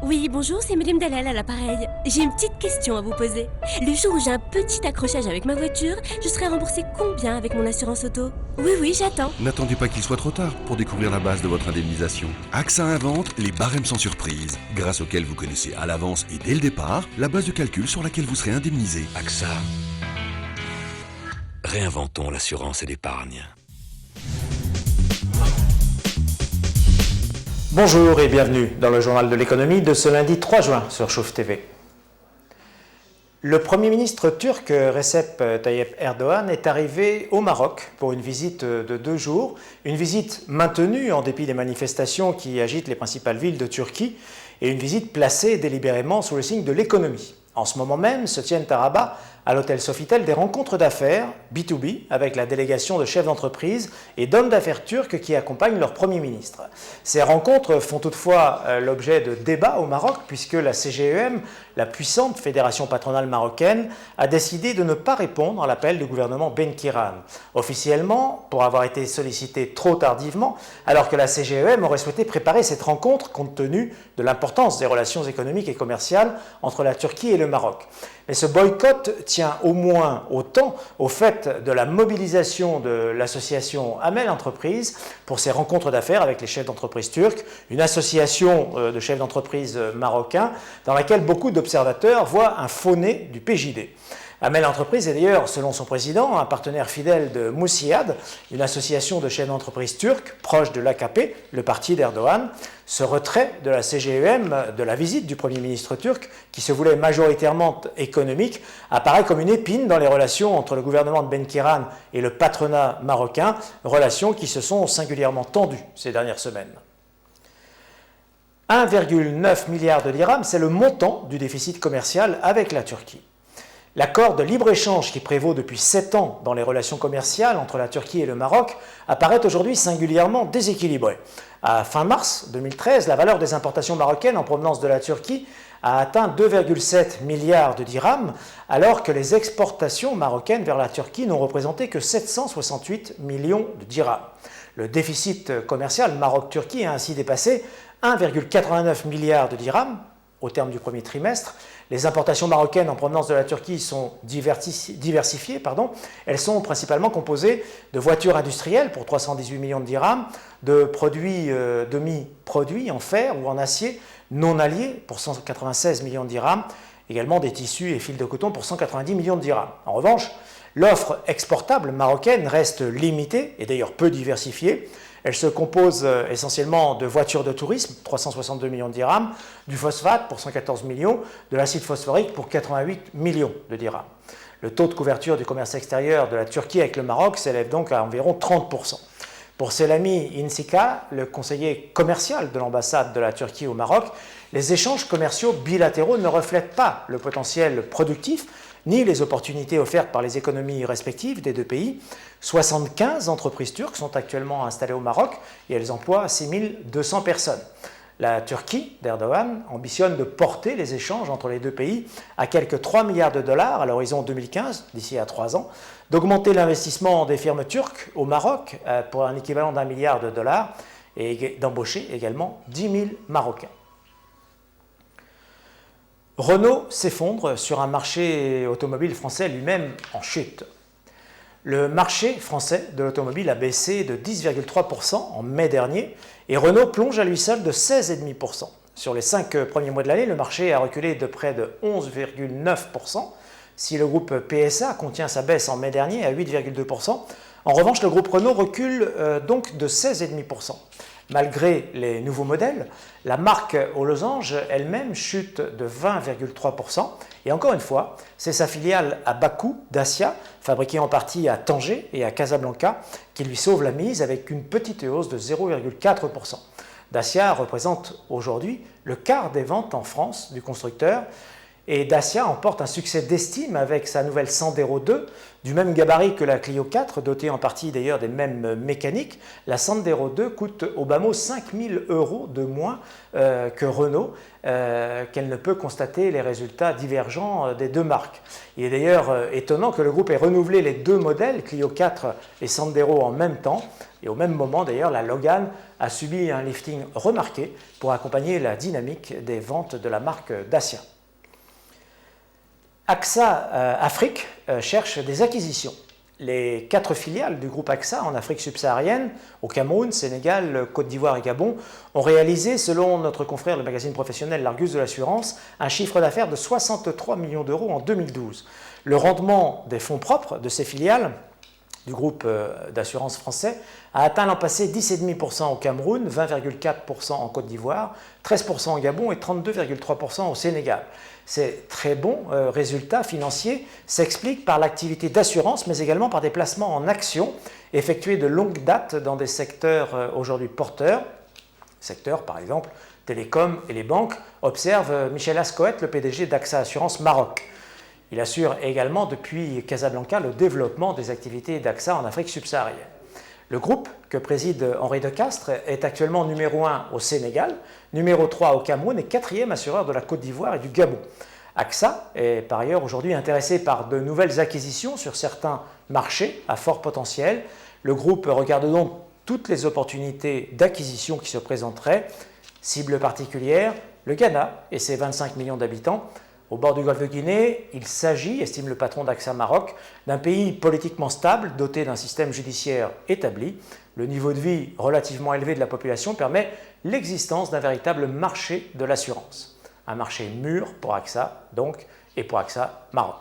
Oui, bonjour, c'est Madame Dalal à l'appareil. J'ai une petite question à vous poser. Le jour où j'ai un petit accrochage avec ma voiture, je serai remboursée combien avec mon assurance auto? Oui, j'attends. N'attendez pas qu'il soit trop tard pour découvrir la base de votre indemnisation. AXA invente les barèmes sans surprise, grâce auxquels vous connaissez à l'avance et dès le départ la base de calcul sur laquelle vous serez indemnisé. AXA. Réinventons l'assurance et l'épargne. Bonjour et bienvenue dans le journal de l'économie de ce lundi 3 juin sur Chouf TV. Le Premier ministre turc Recep Tayyip Erdogan est arrivé au Maroc pour une visite de 2 jours, une visite maintenue en dépit des manifestations qui agitent les principales villes de Turquie et une visite placée délibérément sous le signe de l'économie. En ce moment même se tiennent à Rabat, à l'hôtel Sofitel, des rencontres d'affaires B2B avec la délégation de chefs d'entreprise et d'hommes d'affaires turcs qui accompagnent leur Premier ministre. Ces rencontres font toutefois l'objet de débats au Maroc puisque la CGEM, la puissante fédération patronale marocaine, a décidé de ne pas répondre à l'appel du gouvernement Benkiran. Officiellement, pour avoir été sollicité trop tardivement, alors que la CGEM aurait souhaité préparer cette rencontre compte tenu de l'importance des relations économiques et commerciales entre la Turquie et le Maroc. Mais ce boycott tient au moins autant au fait de la mobilisation de l'association Amel Entreprises pour ces rencontres d'affaires avec les chefs d'entreprise turcs, une association de chefs d'entreprise marocains dans laquelle beaucoup d'observateurs voient un faux nez du PJD. Amel Entreprises est d'ailleurs, selon son président, un partenaire fidèle de Moussiad, une association de chefs d'entreprise turcs proche de l'AKP, le parti d'Erdogan. Ce retrait de la CGEM de la visite du Premier ministre turc, qui se voulait majoritairement économique, apparaît comme une épine dans les relations entre le gouvernement de Benkiran et le patronat marocain, relations qui se sont singulièrement tendues ces dernières semaines. 1,9 milliard de dirhams, c'est le montant du déficit commercial avec la Turquie. L'accord de libre-échange qui prévaut depuis 7 ans dans les relations commerciales entre la Turquie et le Maroc apparaît aujourd'hui singulièrement déséquilibré. À fin mars 2013, la valeur des importations marocaines en provenance de la Turquie a atteint 2,7 milliards de dirhams, alors que les exportations marocaines vers la Turquie n'ont représenté que 768 millions de dirhams. Le déficit commercial Maroc-Turquie a ainsi dépassé 1,89 milliard de dirhams au terme du premier trimestre. Les importations marocaines en provenance de la Turquie sont diversifiées. Elles sont principalement composées de voitures industrielles pour 318 millions de dirhams, de produits demi-produits en fer ou en acier non alliés pour 196 millions de dirhams, également des tissus et fils de coton pour 190 millions de dirhams. En revanche, l'offre exportable marocaine reste limitée et d'ailleurs peu diversifiée. Elle se compose essentiellement de voitures de tourisme, 362 millions de dirhams, du phosphate pour 114 millions, de l'acide phosphorique pour 88 millions de dirhams. Le taux de couverture du commerce extérieur de la Turquie avec le Maroc s'élève donc à environ 30%. Pour Selami Insika, le conseiller commercial de l'ambassade de la Turquie au Maroc, les échanges commerciaux bilatéraux ne reflètent pas le potentiel productif ni les opportunités offertes par les économies respectives des deux pays. 75 entreprises turques sont actuellement installées au Maroc et elles emploient 6200 personnes. La Turquie d'Erdogan ambitionne de porter les échanges entre les deux pays à quelques 3 milliards de dollars à l'horizon 2015, d'ici à 3 ans, d'augmenter l'investissement des firmes turques au Maroc pour un équivalent d'1 milliard de dollars et d'embaucher également 10 000 Marocains. Renault s'effondre sur un marché automobile français lui-même en chute. Le marché français de l'automobile a baissé de 10,3% en mai dernier et Renault plonge à lui seul de 16,5%. Sur les 5 premiers mois de l'année, le marché a reculé de près de 11,9%. Si le groupe PSA contient sa baisse en mai dernier à 8,2%, en revanche, le groupe Renault recule donc de 16,5%. Malgré les nouveaux modèles, la marque aux losanges elle-même chute de 20,3%. Et encore une fois, c'est sa filiale à bas coût, Dacia, fabriquée en partie à Tanger et à Casablanca, qui lui sauve la mise avec une petite hausse de 0,4%. Dacia représente aujourd'hui le quart des ventes en France du constructeur Et Dacia emporte un succès d'estime avec sa nouvelle Sandero 2, du même gabarit que la Clio 4, dotée en partie d'ailleurs des mêmes mécaniques. La Sandero 2 coûte au bas mot 5 000 € de moins que Renault, qu'elle ne peut constater les résultats divergents des deux marques. Il est d'ailleurs étonnant que le groupe ait renouvelé les deux modèles, Clio 4 et Sandero, en même temps. Et au même moment d'ailleurs, la Logan a subi un lifting remarqué pour accompagner la dynamique des ventes de la marque Dacia. AXA Afrique cherche des acquisitions. Les 4 filiales du groupe AXA en Afrique subsaharienne, au Cameroun, Sénégal, Côte d'Ivoire et Gabon, ont réalisé, selon notre confrère le magazine professionnel L'Argus de l'assurance, un chiffre d'affaires de 63 millions d'euros en 2012. Le rendement des fonds propres de ces filiales du groupe d'assurance français a atteint l'an passé 10,5% au Cameroun, 20,4% en Côte d'Ivoire, 13% au Gabon et 32,3% au Sénégal. Ces très bons résultats financiers s'expliquent par l'activité d'assurance, mais également par des placements en actions effectués de longue date dans des secteurs aujourd'hui porteurs, secteurs par exemple télécom et les banques, observe Michel Ascoët, le PDG d'AXA Assurance Maroc. Il assure également depuis Casablanca le développement des activités d'AXA en Afrique subsaharienne. Le groupe que préside Henri Decastre est actuellement numéro 1 au Sénégal, numéro 3 au Cameroun et 4e assureur de la Côte d'Ivoire et du Gabon. AXA est par ailleurs aujourd'hui intéressé par de nouvelles acquisitions sur certains marchés à fort potentiel. Le groupe regarde donc toutes les opportunités d'acquisition qui se présenteraient. Cible particulière, le Ghana et ses 25 millions d'habitants. Au bord du golfe de Guinée, il s'agit, estime le patron d'AXA Maroc, d'un pays politiquement stable, doté d'un système judiciaire établi. Le niveau de vie relativement élevé de la population permet l'existence d'un véritable marché de l'assurance. Un marché mûr pour AXA, donc, et pour AXA Maroc.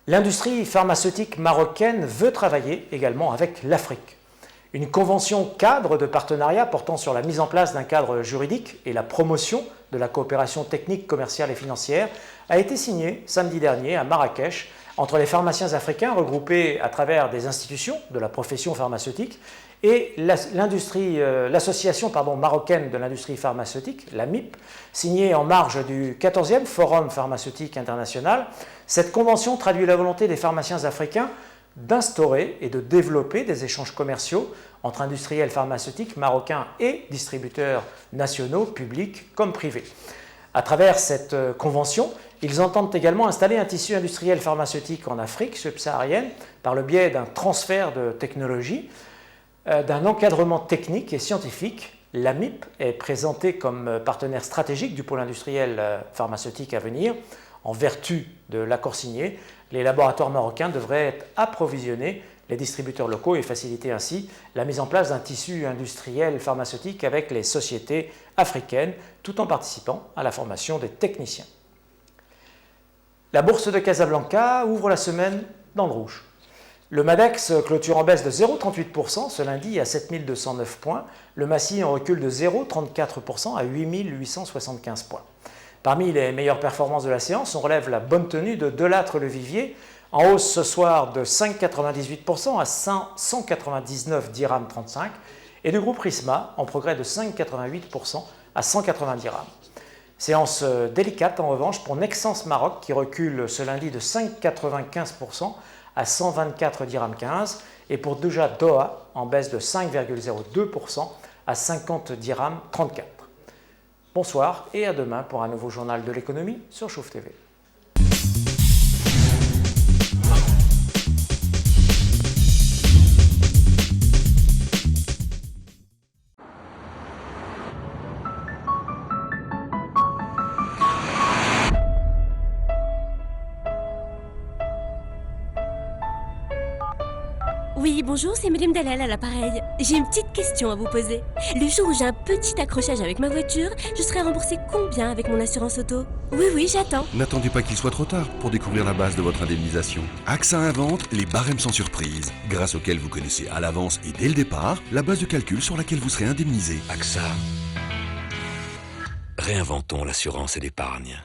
L'industrie pharmaceutique marocaine veut travailler également avec l'Afrique. Une convention cadre de partenariat portant sur la mise en place d'un cadre juridique et la promotion de la coopération technique, commerciale et financière a été signée samedi dernier à Marrakech entre les pharmaciens africains regroupés à travers des institutions de la profession pharmaceutique et l'association marocaine de l'industrie pharmaceutique, la MIP, signée en marge du 14e Forum pharmaceutique international. Cette convention traduit la volonté des pharmaciens africains d'instaurer et de développer des échanges commerciaux entre industriels pharmaceutiques marocains et distributeurs nationaux, publics comme privés. À travers cette convention, ils entendent également installer un tissu industriel pharmaceutique en Afrique subsaharienne par le biais d'un transfert de technologie, d'un encadrement technique et scientifique. La MIP est présentée comme partenaire stratégique du pôle industriel pharmaceutique à venir. En vertu de l'accord signé, les laboratoires marocains devraient approvisionner les distributeurs locaux et faciliter ainsi la mise en place d'un tissu industriel pharmaceutique avec les sociétés africaines, tout en participant à la formation des techniciens. La bourse de Casablanca ouvre la semaine dans le rouge. Le Madex clôture en baisse de 0,38% ce lundi à 7 209 points, le Massy en recul de 0,34% à 8 875 points. Parmi les meilleures performances de la séance, on relève la bonne tenue de Delattre-le-Vivier, en hausse ce soir de 5,98% à 199 dirhams 35, et du groupe Prisma en progrès de 5,88% à 180 dirhams. Séance délicate en revanche pour Nexans Maroc qui recule ce lundi de 5,95% à 124 dirhams 15, et pour Deja Doha en baisse de 5,02% à 50 dirhams 34. Bonsoir et à demain pour un nouveau journal de l'économie sur Chouf TV. Oui, bonjour, c'est Madame Dalal à l'appareil. J'ai une petite question à vous poser. Le jour où j'ai un petit accrochage avec ma voiture, je serai remboursée combien avec mon assurance auto? Oui, j'attends. N'attendez pas qu'il soit trop tard pour découvrir la base de votre indemnisation. AXA invente les barèmes sans surprise, grâce auxquels vous connaissez à l'avance et dès le départ la base de calcul sur laquelle vous serez indemnisé. AXA. Réinventons l'assurance et l'épargne.